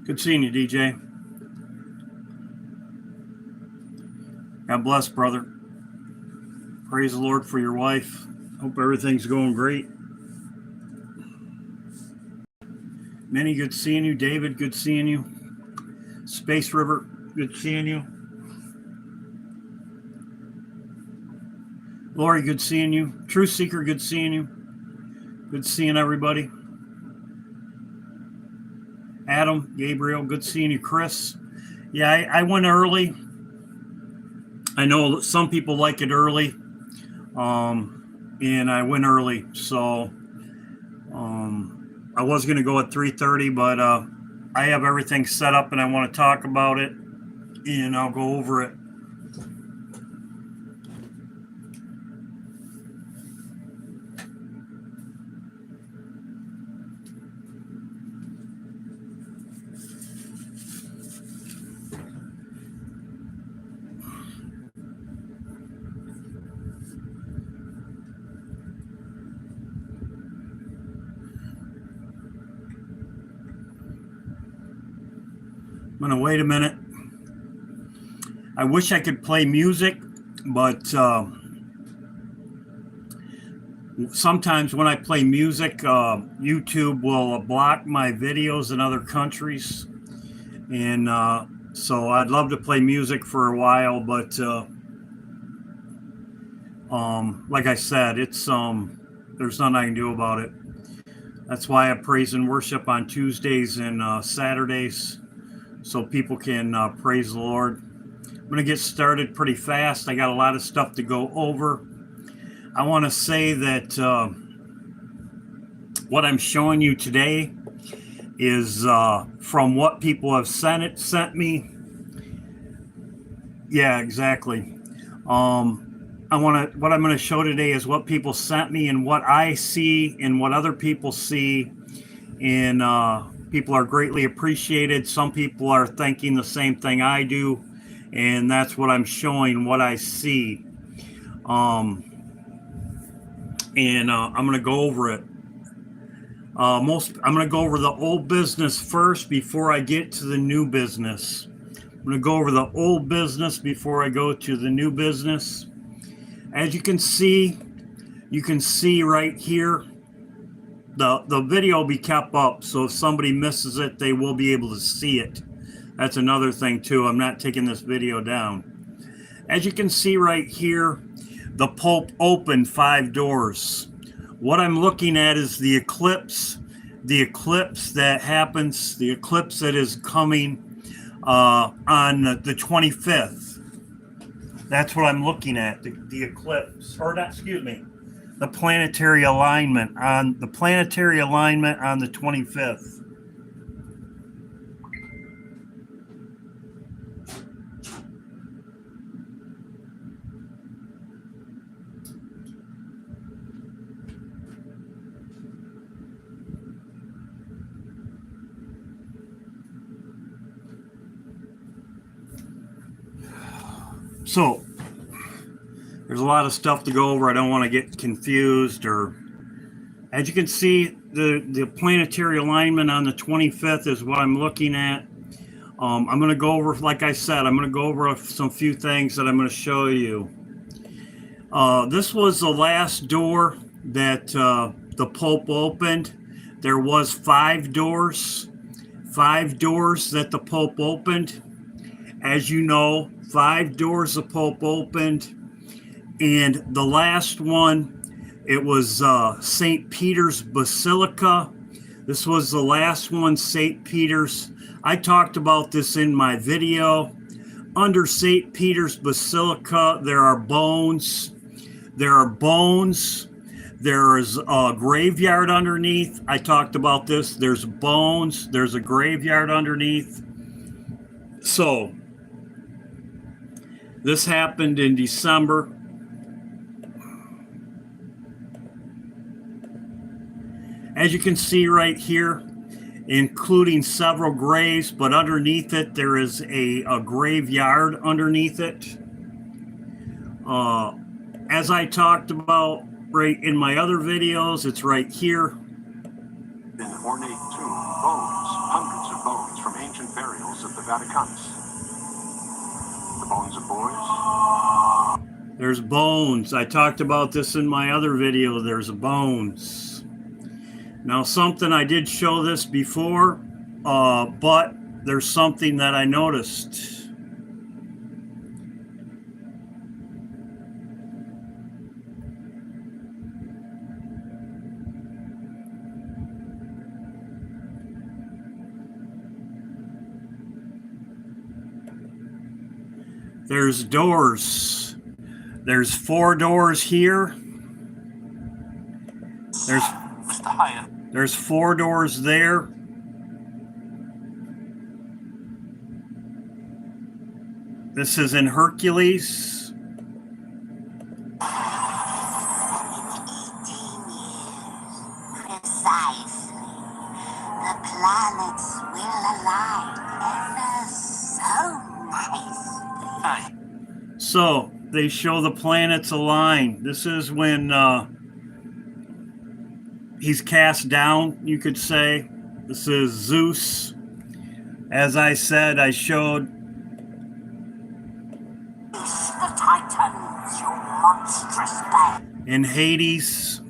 Good seeing you, DJ. God bless, brother. Praise the Lord for your wife. Hope everything's going great. Manny, good seeing you. David, good seeing you. Space River, good seeing you. Lori, good seeing you. Truth Seeker, good seeing you. Good seeing everybody. Adam, Gabriel, good seeing you. Chris. Yeah, I went early. I know some people like it early. And I went early. So I was going to go at 3:30, but I have everything set up and I want to talk about it. And I'll go over it. I'm going to wait a minute. I wish I could play music, but sometimes when I play music, YouTube will block my videos in other countries. And so I'd love to play music for a while, but like I said, it's there's nothing I can do about it. That's why I praise and worship on Tuesdays and Saturdays, so people can praise the Lord. I'm going to get started pretty fast. I got a lot of stuff to go over. I want to say that what I'm showing you today is from what people have sent me. Yeah, exactly. What I'm going to show today is what people sent me and what I see and what other people see. And people are greatly appreciated. Some people are thinking the same thing I do, and that's what I'm showing, what I see. I'm going to go over it. I'm going to go over the old business first before I get to the new business. I'm going to go over the old business before I go to the new business. As you can see right here, the video will be kept up, so if somebody misses it, they will be able to see it. That's another thing too. I'm not taking this video down. As you can see right here, the Pope opened 5 doors. What I'm looking at is the eclipse that happens, the eclipse that is coming on the 25th. That's what I'm looking at, the eclipse, or not, excuse me, the planetary alignment on the 25th. So there's a lot of stuff to go over. I don't want to get confused. Or as you can see, the planetary alignment on the 25th is what I'm looking at. I'm going to go over, like I said, I'm going to go over some few things that I'm going to show you. This was the last door that the Pope opened. There was 5 doors that the Pope opened. As you know, 5 doors the Pope opened. And the last one, it was St. Peter's Basilica. This was the last one, St. Peter's. I talked about this in my video. Under St. Peter's Basilica, there are bones. There is a graveyard underneath. I talked about this. There's bones. There's a graveyard underneath. So this happened in December. As you can see right here, including several graves, but underneath it, there is a graveyard underneath it. As I talked about right in my other videos, it's right here. An ornate tomb, bones, hundreds of bones from ancient bones of the Vatican. The bones of boys. There's bones. I talked about this in my other video. There's bones. Now, something I did show this before, but there's something that I noticed. There's doors. There's 4 doors here. There's 4 doors there. This is in Hercules. Precisely. The planets will align ever so nice. So they show the planets align. This is when he's cast down, you could say. This is Zeus. As I said, I showed the Titans, you monstrous bag. In Hades.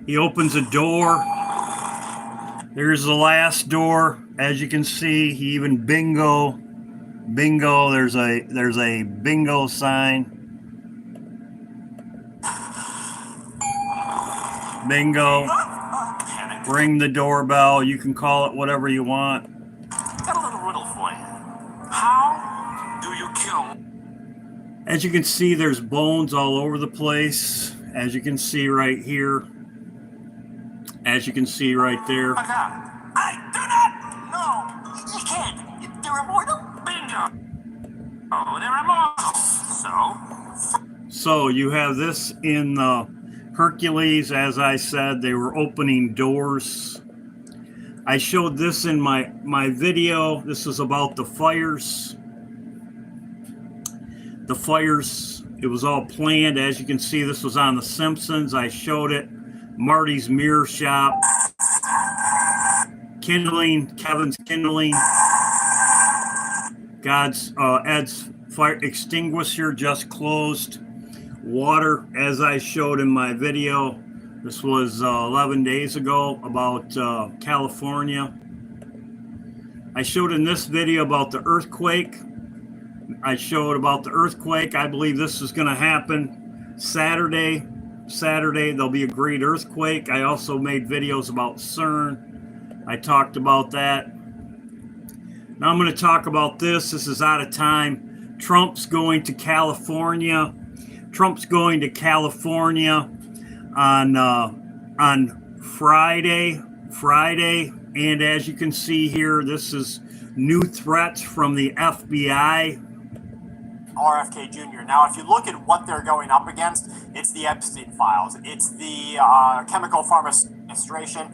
He opens a door. There's the last door. As you can see, he even bingo. There's a bingo sign. Bingo. Ring the doorbell. You can call it whatever you want. Got a little riddle for you. How do you kill? As you can see, there's bones all over the place. As you can see right here. As you can see right there. I do not know. You can't. They're immortal. Bingo. Oh, they're immortal. So you have this in Hercules. As I said, they were opening doors. I showed this in my video. This is about the fires. The fires, it was all planned. As you can see, this was on The Simpsons. I showed it. Marty's Mirror Shop. Kindling, Kevin's kindling. Ed's fire extinguisher just closed. Water, as I showed in my video. This was 11 days ago about California. I showed in this video about the earthquake. I showed about the earthquake. I believe this is going to happen Saturday. There'll be a great earthquake. I also made videos about CERN. I talked about that. Now I'm going to talk about this. This is out of time. Trump's going to California. On Friday. And as you can see here, this is new threats from the FBI. RFK Jr. Now, if you look at what they're going up against, it's the Epstein files. It's the Chemical Pharmaceutical Administration,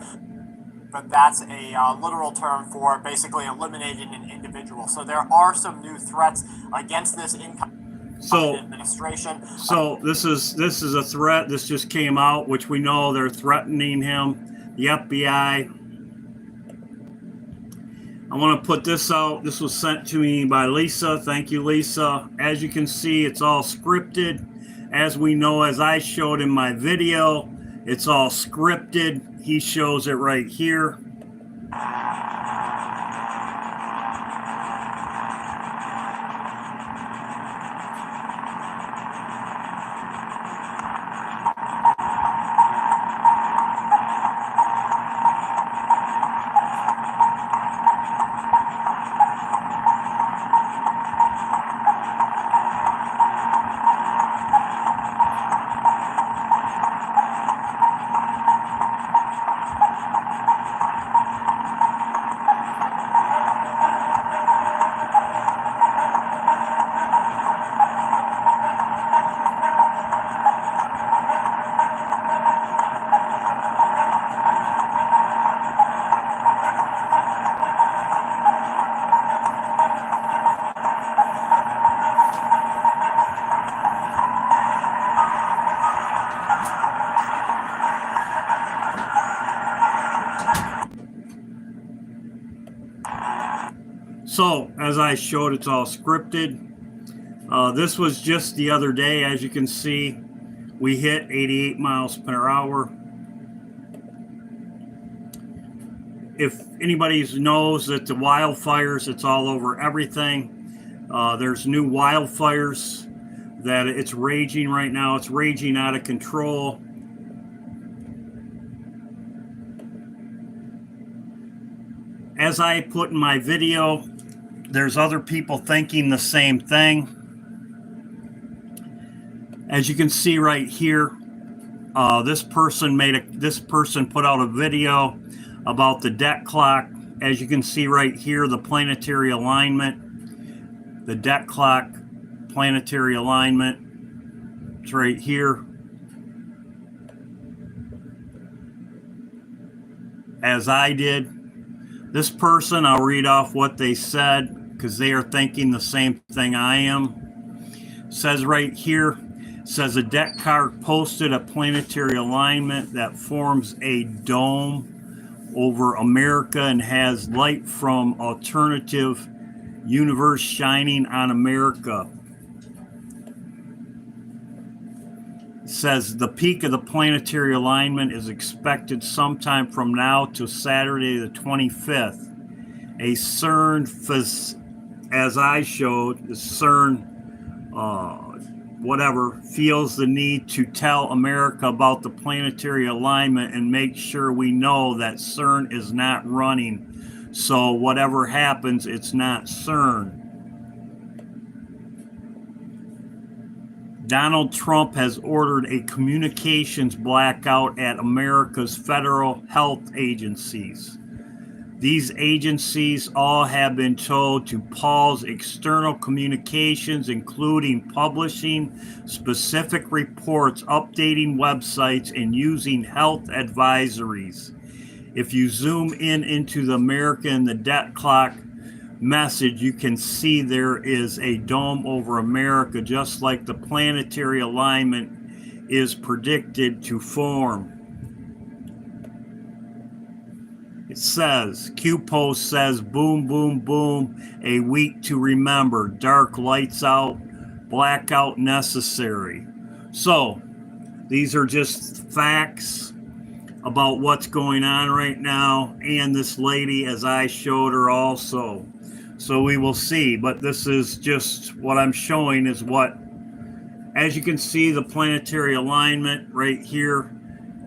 but that's a literal term for basically eliminating an individual. So there are some new threats against this administration. So this is a threat. This just came out, which we know they're threatening him. The FBI. I want to put this out. This was sent to me by Lisa. Thank you, Lisa. As you can see, it's all scripted. As we know, as I showed in my video, it's all scripted. He shows it right here. So, as I showed, it's all scripted. This was just the other day. As you can see, we hit 88 miles per hour. If anybody knows that the wildfires, it's all over everything. There's new wildfires that it's raging right now. It's raging out of control. As I put in my video, there's other people thinking the same thing. As you can see right here, this person put out a video about the debt clock. As you can see right here, the planetary alignment, the debt clock, planetary alignment. It's right here. As I did. This person, I'll read off what they said because they are thinking the same thing I am. Says right here, says a deck card posted a planetary alignment that forms a dome over America and has light from alternative universe shining on America. Says the peak of the planetary alignment is expected sometime from now to Saturday the 25th. A CERN, as I showed, the CERN, feels the need to tell America about the planetary alignment and make sure we know that CERN is not running. So whatever happens, it's not CERN. Donald Trump has ordered a communications blackout at America's federal health agencies. These agencies all have been told to pause external communications, including publishing specific reports, updating websites, and using health advisories. If you zoom in into the America and the debt clock message, you can see there is a dome over America, just like the planetary alignment is predicted to form. It says, Q-Post says, boom, boom, boom, a week to remember, dark lights out, blackout necessary. So, these are just facts about what's going on right now, and this lady, as I showed her also. So we will see, but this is just what I'm showing is what, as you can see, the planetary alignment right here,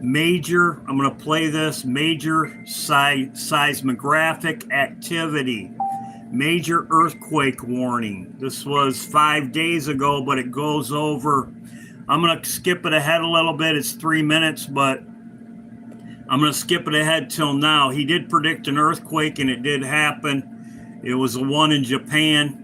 major, I'm going to play this, major seismographic activity, major earthquake warning. This was 5 days ago, but it goes over. I'm going to skip it ahead a little bit. It's 3 minutes, but I'm going to skip it ahead till now. He did predict an earthquake, and it did happen. It was the one in Japan.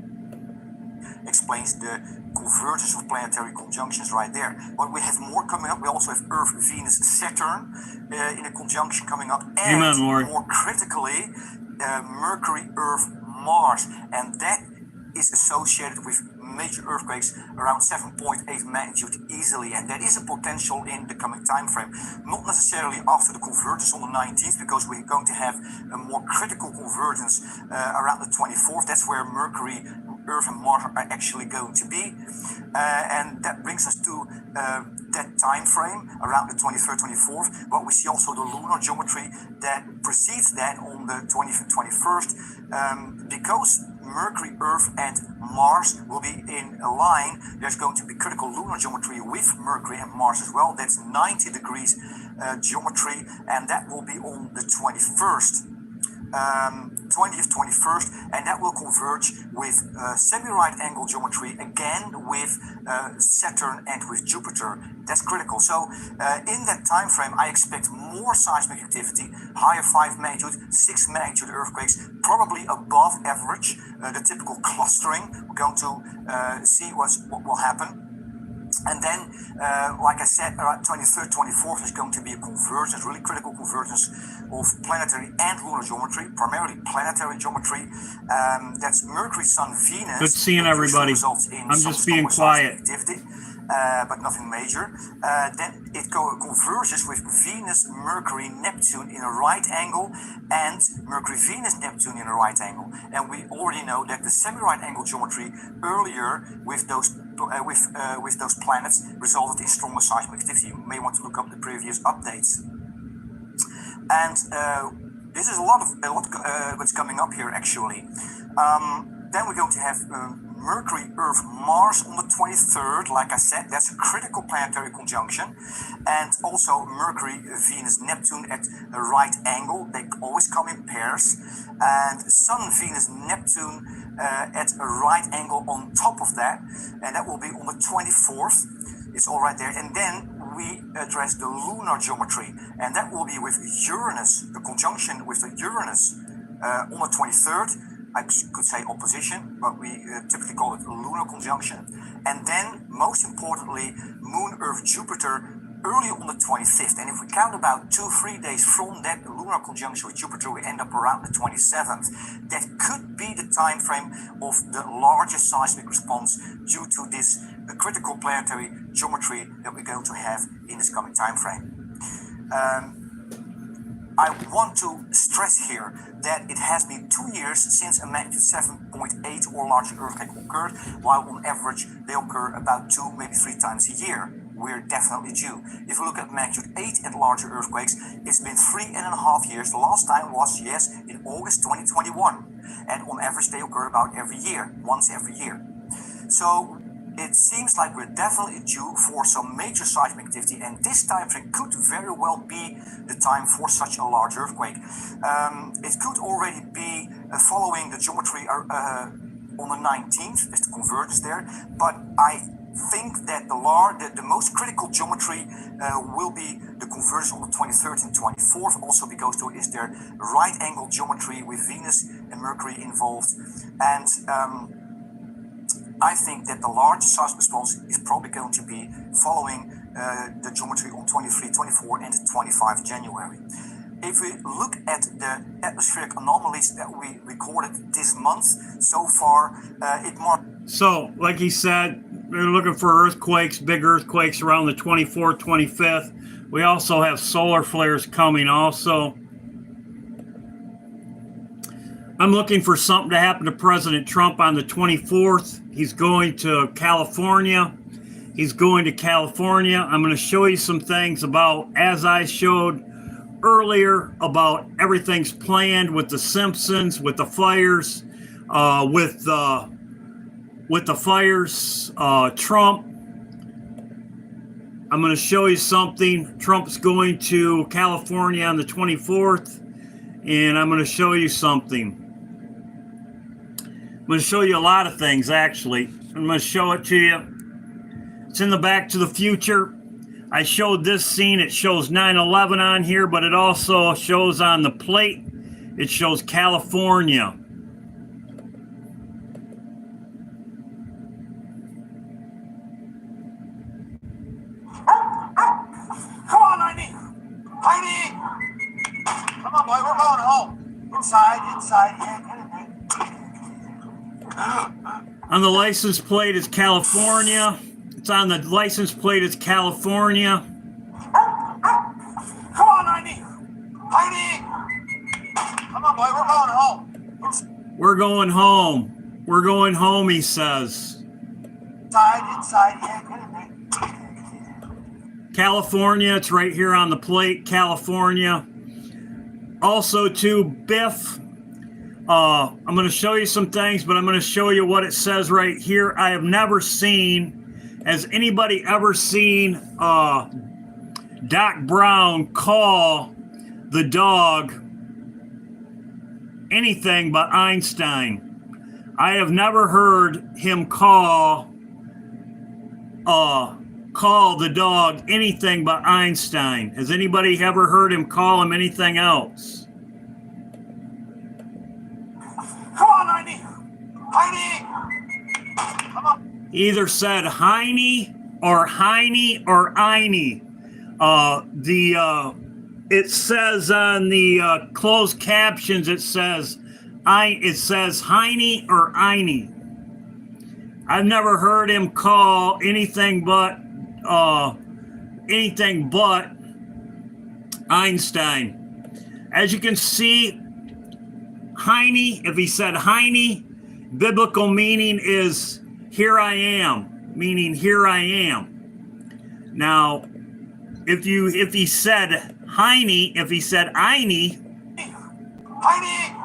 Explains the convergence of planetary conjunctions right there. But we have more coming up. We also have Earth, Venus, Saturn in a conjunction coming up. And Amen, Lord. More critically, Mercury, Earth, Mars. And that is associated with major earthquakes around 7.8 magnitude easily, and that is a potential in the coming time frame. Not necessarily after the convergence on the 19th, because we're going to have a more critical convergence around the 24th. That's where Mercury, Earth and Mars are actually going to be, and that brings us to that time frame around the 23rd, 24th. But we see also the lunar geometry that precedes that on the 20th and 21st, because Mercury, Earth, and Mars will be in a line. There's going to be critical lunar geometry with Mercury and Mars as well. That's 90 degrees geometry, and that will be on the 21st. 20th, 21st, and that will converge with semi-right angle geometry again with Saturn and with Jupiter. That's critical. So in that time frame, I expect more seismic activity, higher 5 magnitude, 6 magnitude earthquakes, probably above average, the typical clustering. We're going to see what will happen. And then, like I said, around 23rd, 24th is going to be a convergence, really critical convergence of planetary and lunar geometry, primarily planetary geometry. That's Mercury, Sun, Venus. Good seeing everybody. I'm just being quiet. Activity. but nothing major. Then it converges with Venus, Mercury, Neptune in a right angle, and Mercury, Venus, Neptune in a right angle. And we already know that the semi-right angle geometry earlier with those planets resulted in stronger seismic activity. You may want to look up the previous updates. And this is a lot what's coming up here actually. Then we're going to have Mercury, Earth, Mars on the 23rd. Like I said, that's a critical planetary conjunction. And also Mercury, Venus, Neptune at a right angle. They always come in pairs. And Sun, Venus, Neptune at a right angle on top of that. And that will be on the 24th. It's all right there. And then we address the lunar geometry. And that will be with Uranus, the conjunction with the Uranus on the 23rd. I could say opposition, but we typically call it a lunar conjunction. And then, most importantly, Moon, Earth, Jupiter early on the 25th. And if we count about 2-3 days from that lunar conjunction with Jupiter, we end up around the 27th. That could be the time frame of the largest seismic response due to this critical planetary geometry that we're going to have in this coming time frame. I want to stress here that it has been 2 years since a magnitude 7.8 or larger earthquake occurred, while on average they occur about 2, maybe 3 times a year. We're definitely due. If we look at magnitude 8 and larger earthquakes, it's been 3.5 years. The last time was, yes, in August 2021. And on average they occur about every year, once every year. So it seems like we're definitely due for some major seismic activity, and this time frame could very well be the time for such a large earthquake. It could already be following the geometry on the 19th, there's the convergence there, but I think that the most critical geometry will be the convergence on the 23rd and 24th, also because there is their right angle geometry with Venus and Mercury involved. And I think that the largest seismic response is probably going to be following the geometry on 23, 24, and 25 January. If we look at the atmospheric anomalies that we recorded this month so far, it marks. So, like he said, we're looking for earthquakes, big earthquakes around the 24th, 25th. We also have solar flares coming also. I'm looking for something to happen to President Trump on the 24th. He's going to California. I'm going to show you some things about, as I showed earlier, about everything's planned with the Simpsons, with the fires, Trump. I'm going to show you something. Trump's going to California on the 24th, and I'm going to show you something. I'm going to show you a lot of things, actually. I'm going to show it to you. It's in the Back to the Future. I showed this scene. It shows 9/11 on here, but it also shows on the plate. It shows California. Come on, Heidi! Heidi! Come on, boy, we're going home. Inside, yeah, get in there. On the license plate is California. It's on the license plate is California. Come on, Heidi! Heidi! Come on, boy, we're going home. We're going home. We're going home, he says. Inside, yeah, get in there. California, it's right here on the plate, California. Also to Biff. I'm going to show you some things, but I'm going to show you what it says right here. I have never seen, has anybody ever seen Doc Brown call the dog anything but Einstein? I have never heard him call the dog anything but Einstein. Has anybody ever heard him call him anything else? Come on, Heidi! Heidi! Come on. He either said Heine or Eine. It says on the closed captions, it says Heine or Eine. I've never heard him call anything but Einstein. As you can see, Heine, if he said Heine, biblical meaning is here I am, meaning here I am. Now, if he said Heine, if he said Eine, Heidi!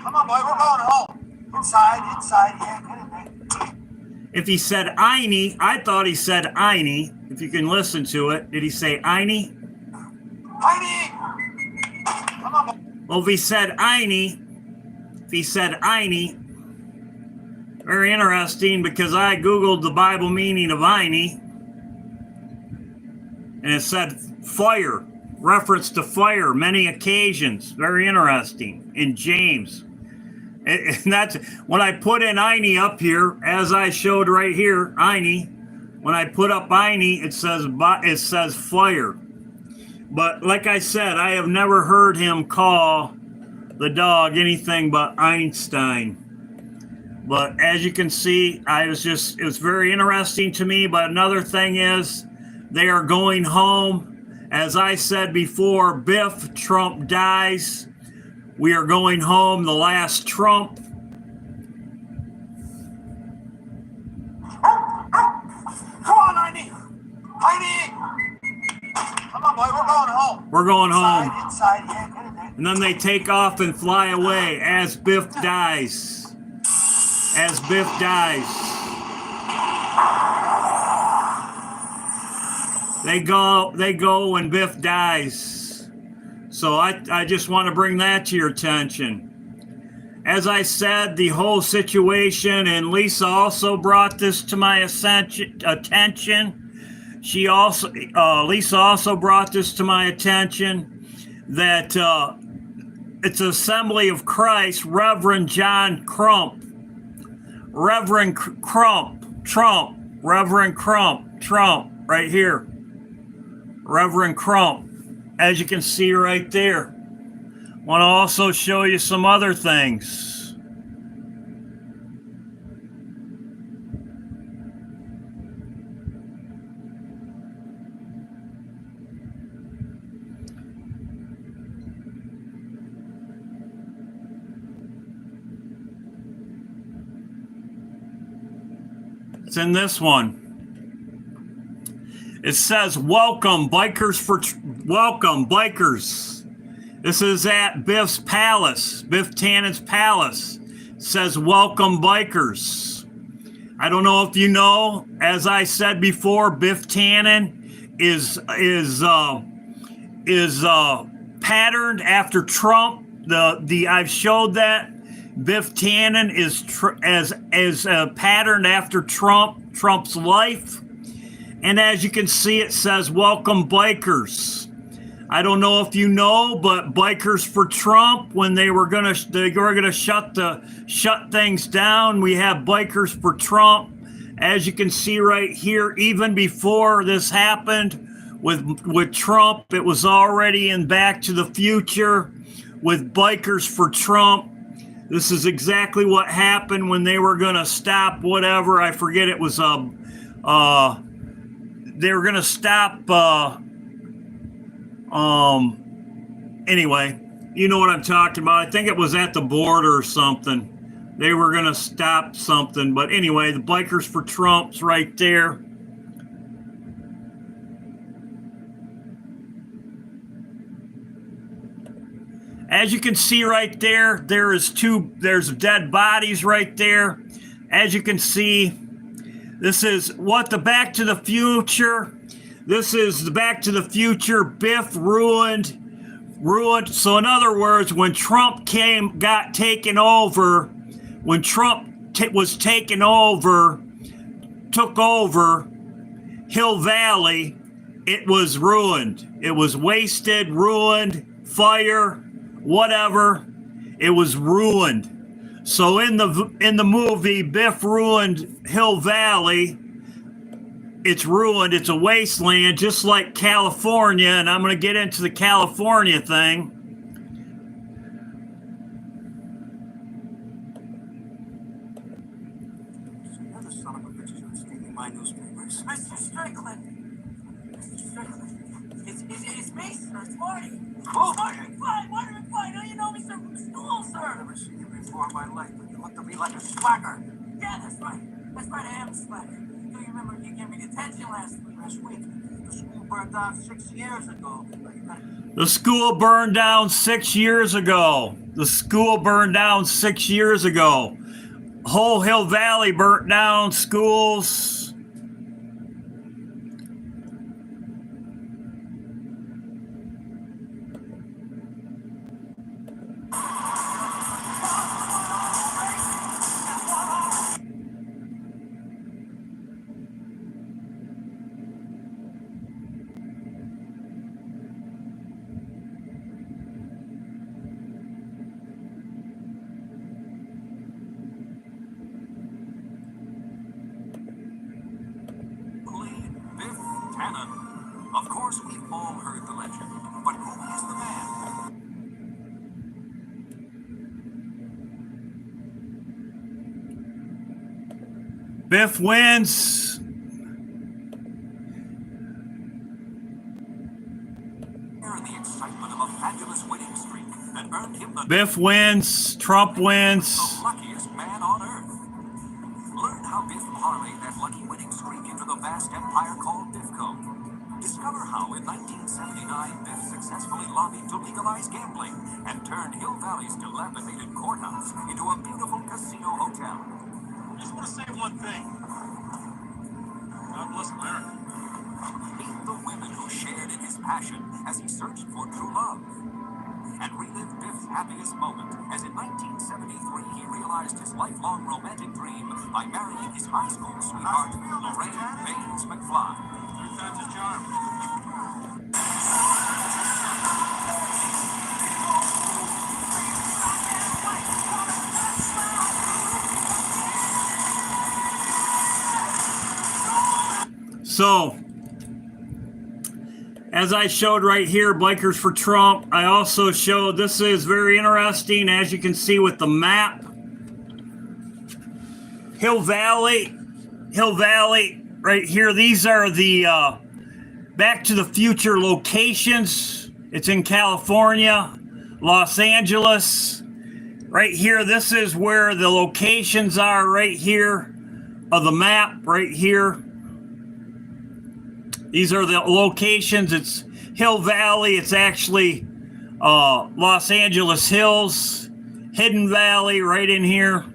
Come on, boy, we're going home. Inside, yeah, get in there. if he said Eine, I thought he said Eine. If you can listen to it, did he say Eine? Heidi! Come on, boy. Well, if he said Eine, very interesting because I Googled the Bible meaning of Eine, and it said fire, reference to fire, many occasions. Very interesting in James. And that's when I put in Eine up here, as I showed right here, Eine. When I put up Eine, it says fire. But like I said, I have never heard him call the dog anything but Einstein. But as you can see, it was very interesting to me. But another thing is, they are going home. As I said before, Biff, Trump dies. We are going home, the last Trump. Come on, Heidi! Heidi! Come on, boy, we're going home. We're going home. Inside, yeah, get in there. And then they take off and fly away as Biff dies. As Biff dies. They go when Biff dies. So I just want to bring that to your attention. As I said, the whole situation, and Lisa also brought this to my attention. Lisa also brought this to my attention, that it's Assembly of Christ, Reverend John Crump. Reverend Trump, right here. Reverend Crump, as you can see right there. Want to also show you some other things. It's in this one. It says, welcome bikers. This is at Biff's palace, Biff Tannen's palace. It says, welcome bikers. I don't know if you know, as I said before, Biff Tannen is patterned after Trump. I've showed that Biff Tannen is patterned after Trump's life. And as you can see, it says, welcome bikers. I don't know if you know, but Bikers for Trump, when they were gonna shut things down, we have Bikers for Trump. As you can see right here, even before this happened with Trump, it was already in Back to the Future with Bikers for Trump. This is exactly what happened when they were gonna stop whatever. I forget, it was they were gonna stop. Anyway, you know what I'm talking about. I think it was at the border or something. They were going to stop something. But anyway, the Bikers for Trump's right there. As you can see right there, there's dead bodies right there. As you can see, this is what the Back to the Future. This is the Back to the Future. Biff ruined. So in other words, when Trump got taken over, when Trump took over Hill Valley, it was ruined. It was wasted, ruined, fire, whatever. It was ruined. So in the movie, Biff ruined Hill Valley. It's ruined. It's a wasteland, just like California. And I'm going to get into the California thing. my newspapers. Mr. Strickland. Mr. Strickland. It's me, sir. It's Marty. Oh, Marty McFly. Now you know me, sir, from school, sir. I've never seen you before in my life, but you look to me like a slacker. Yeah, that's right. That's right, I am a slacker. Do you remember you gave me detention last week? The school burned down 6 years ago. The school burned down 6 years ago. The school burned down 6 years ago. Whole Hill Valley burnt down schools. Of course, we've all heard the legend, but who is the man? Biff wins. The excitement of a fabulous winning streak that earned him the Biff wins. Trump wins. the luckiest man on earth. Learn how Biff parlayed that lucky winning streak into the vast empire called Biffco. Discover how in 1979 Biff successfully lobbied to legalize gambling and turned Hill Valley's dilapidated courthouse into a beautiful casino hotel. I just want to say one thing. God bless America. Meet the women who shared in his passion as he searched for true love. And relive Biff's happiest moment as in 1973 he realized his lifelong romantic dream by marrying his high school sweetheart, Lorraine Baines McFly. Third time's a charm. So, as I showed right here, Bikers for Trump, I also showed, this is very interesting, as you can see with the map. Hill Valley, right here, these are the Back to the Future locations. It's in California, Los Angeles. Right here, this is where the locations are right here of the map, right here. These are the locations. It's Hill Valley. It's actually Los Angeles Hills, Hidden Valley right in here.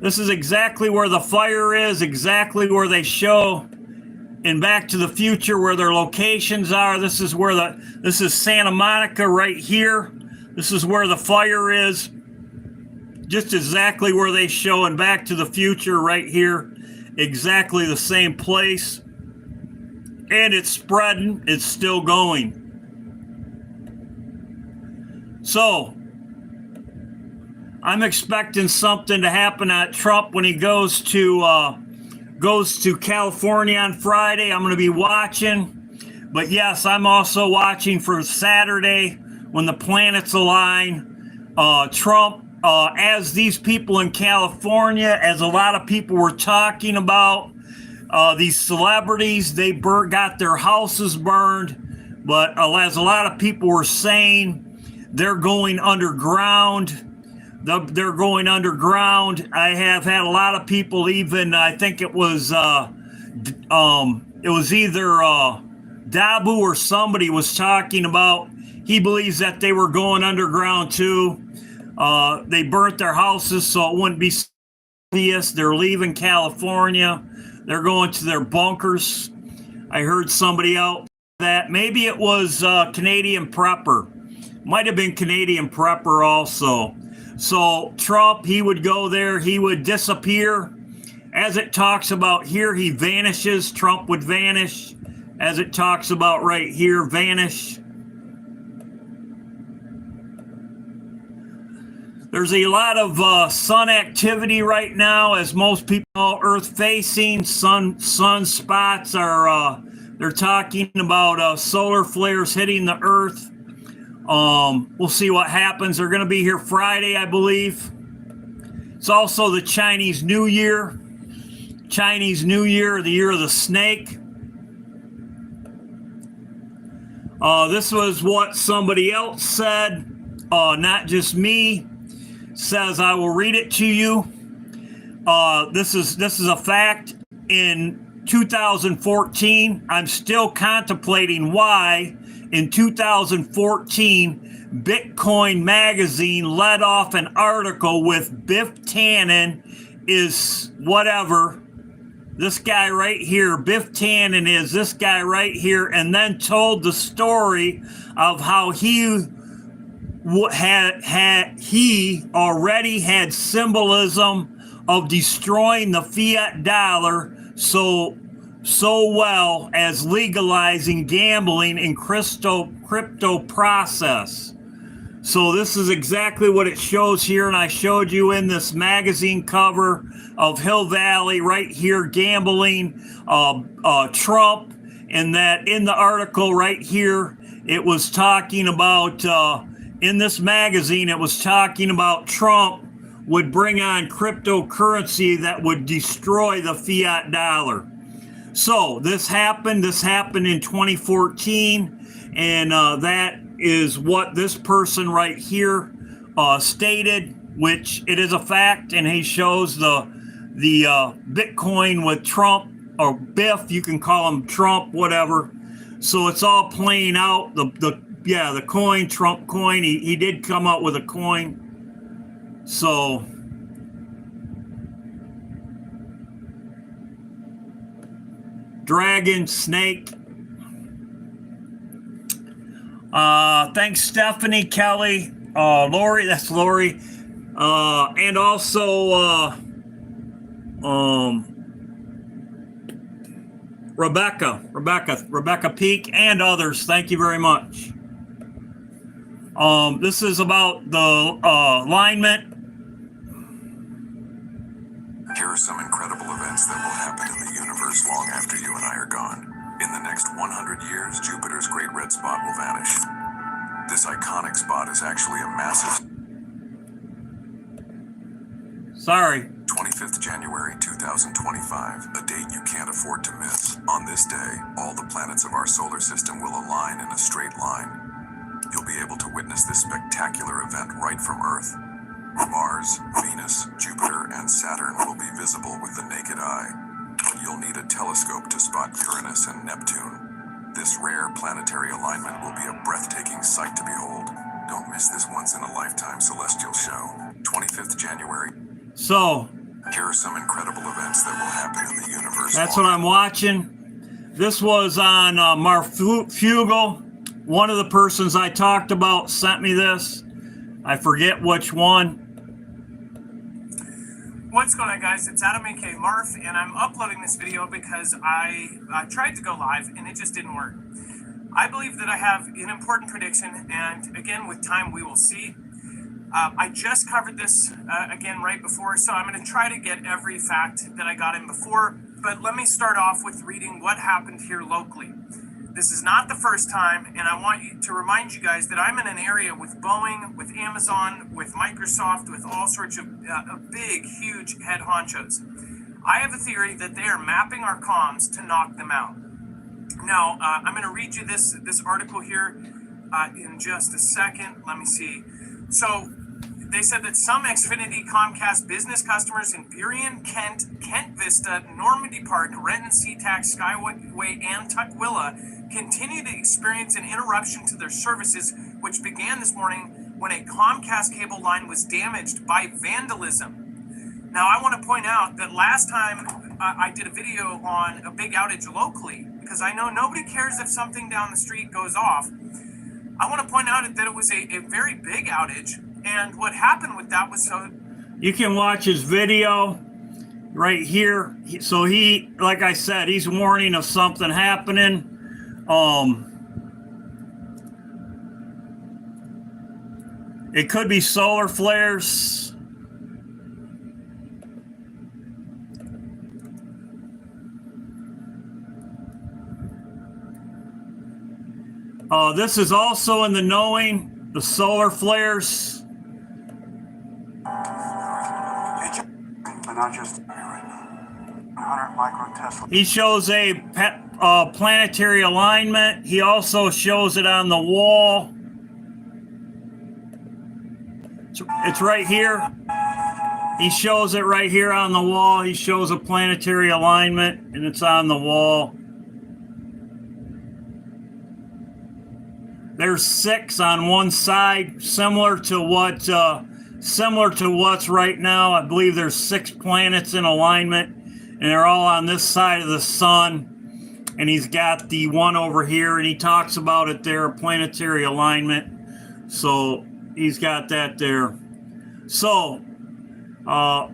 This is exactly where the fire is, exactly where they show in Back to the Future where their locations are. This is where this is Santa Monica right here. This is where the fire is. Just exactly where they show in Back to the Future right here. Exactly the same place. And it's spreading. It's still going. So, I'm expecting something to happen at Trump when he goes to California on Friday. I'm going to be watching. But yes, I'm also watching for Saturday when the planets align. Trump, as these people in California, as a lot of people were talking about, these celebrities, they got their houses burned, but as a lot of people were saying, they're going underground. They're going underground. I have had a lot of people, even I think it was either Dabu or somebody was talking about. He believes that they were going underground too. They burnt their houses so it wouldn't be obvious. They're leaving California. They're going to their bunkers. I heard somebody out that maybe it was Canadian Prepper. Might have been Canadian Prepper also. So Trump, he would go there. He would disappear. As it talks about here, he vanishes. Trump would vanish. As it talks about right here, vanish. There's a lot of sun activity right now, as most people know, Earth-facing. Sun spots are, they're talking about solar flares hitting the Earth. We'll see what happens. They're going to be here Friday, I believe. It's also the Chinese New Year. Chinese New Year, the year of the snake. This was what somebody else said, not just me. Says I will read it to you. This is a fact. In 2014, I'm still contemplating why in 2014 Bitcoin Magazine led off an article with Biff Tannen is whatever. This guy right here, Biff Tannen is this guy right here, and then told the story of how he already had symbolism of destroying the fiat dollar so well as legalizing gambling in crypto process. So this is exactly what it shows here, and I showed you in this magazine cover of Hill Valley right here, gambling, Trump, and that in the article right here, it was talking about, in this magazine, it was talking about Trump would bring on cryptocurrency that would destroy the fiat dollar. So this happened in 2014, and that is what this person right here stated, which it is a fact, and he shows the Bitcoin with Trump, or Biff, you can call him Trump, whatever. So it's all playing out. The coin, Trump coin, he did come up with a coin. So dragon, snake. Thanks, Stephanie, Kelly, Lori, that's Lori, and also Rebecca Peak, and others. Thank you very much. This is about the alignment. Here are some incredible events that will happen in the universe long after you and I are gone. In the next 100 years, Jupiter's Great Red Spot will vanish. This iconic spot is actually a massive... 25th January 2025, a date you can't afford to miss. On this day, all the planets of our solar system will align in a straight line. You'll be able to witness this spectacular event right from Earth. Mars, Venus, Jupiter, and Saturn will be visible with the naked eye, but you'll need a telescope to spot Uranus and Neptune. This rare planetary alignment will be a breathtaking sight to behold. Don't miss this once-in-a-lifetime celestial show. 25th January. So, here are some incredible events that will happen in the universe. That's what I'm watching. This was on Marfugel. One of the persons I talked about sent me this. I forget which one. What's going on, guys? It's Adam aka Marf, and I'm uploading this video because I tried to go live and it just didn't work. I believe that I have an important prediction, and again, with time, we will see. I just covered this again right before, so I'm going to try to get every fact that I got in before, but let me start off with reading what happened here locally. This is not the first time, and I want to remind you guys that I'm in an area with Boeing, with Amazon, with Microsoft, with all sorts of big, huge head honchos. I have a theory that they are mapping our comms to knock them out. Now, I'm going to read you this article here in just a second. Let me see. So, they said that some Xfinity Comcast business customers in Burien, Kent, Kent Vista, Normandy Park, Renton, SeaTac, Skyway, and Tukwila continue to experience an interruption to their services, which began this morning when a Comcast cable line was damaged by vandalism. Now, I want to point out that last time I did a video on a big outage locally, because I know nobody cares if something down the street goes off. I want to point out that it was a very big outage, and what happened with that was so... You can watch his video right here. So he, like I said, he's warning of something happening. It could be solar flares. This is also in the knowing, the solar flares. But not just right now. I 100 microtesla. He shows a planetary alignment. He also shows it on the wall. It's right here. He shows it right here on the wall. He shows a planetary alignment, and it's on the wall. There's 6 on one side, similar to what's right now. I believe there's 6 planets in alignment, and they're all on this side of the sun. And he's got the one over here, and he talks about it there, planetary alignment. So he's got that there. So,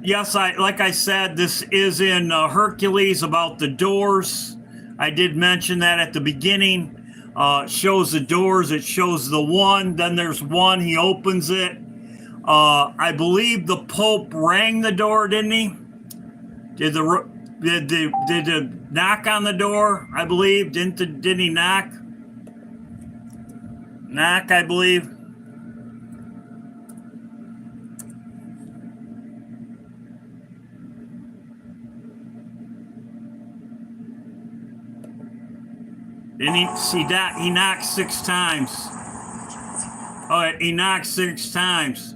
yes, like I said, this is in Hercules about the doors. I did mention that at the beginning. It shows the doors. It shows the one. Then there's one. He opens it. I believe the Pope rang the door, didn't he? Did the knock on the door? I believe didn't he knock? Knock, I believe. Didn't he see that? He knocked 6 times. Oh, he knocked 6 times.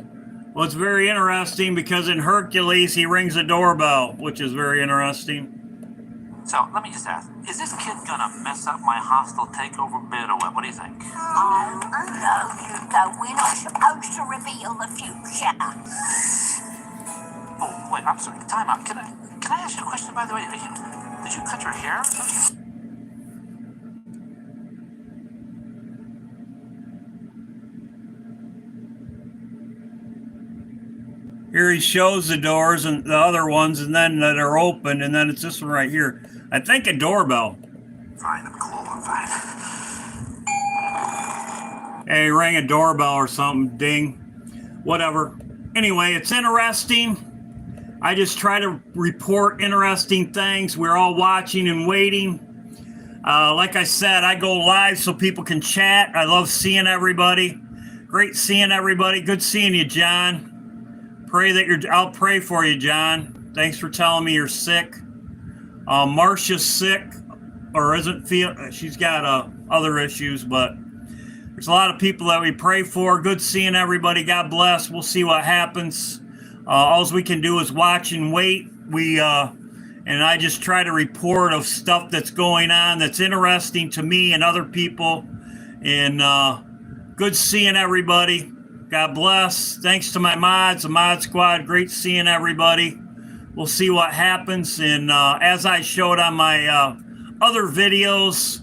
Well, it's very interesting because in Hercules, he rings a doorbell, which is very interesting. So, let me just ask, is this kid gonna mess up my hostile takeover bid or what? What do you think? Oh, no, Hugo. We're not supposed to reveal the future. Oh, wait, I'm sorry, time out. Can I ask you a question, by the way? Did you cut your hair or something? Here he shows the doors and the other ones, and then that are open, and then it's this one right here. I think a doorbell. Fine, I'm cool, I'm fine. Hey, he rang a doorbell or something. Ding. Whatever. Anyway, it's interesting. I just try to report interesting things. We're all watching and waiting. Like I said, I go live so people can chat. I love seeing everybody. Great seeing everybody. Good seeing you, John. I'll pray for you, John. Thanks for telling me you're sick. Marcia's sick, or isn't she's got other issues, but there's a lot of people that we pray for. Good seeing everybody. God bless. We'll see what happens. All we can do is watch and wait. And I just try to report of stuff that's going on that's interesting to me and other people. And good seeing everybody. God bless. Thanks to my mods, the mod squad. Great seeing everybody. We'll see what happens. And as I showed on my other videos,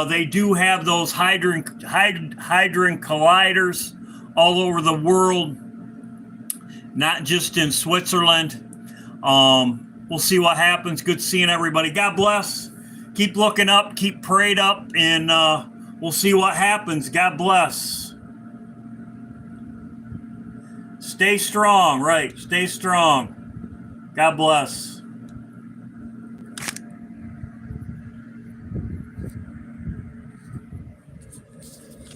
they do have those hadron colliders all over the world, not just in Switzerland. We'll see what happens. Good seeing everybody. God bless. Keep looking up, keep prayed up, and we'll see what happens. God bless. Stay strong, right? Stay strong. God bless.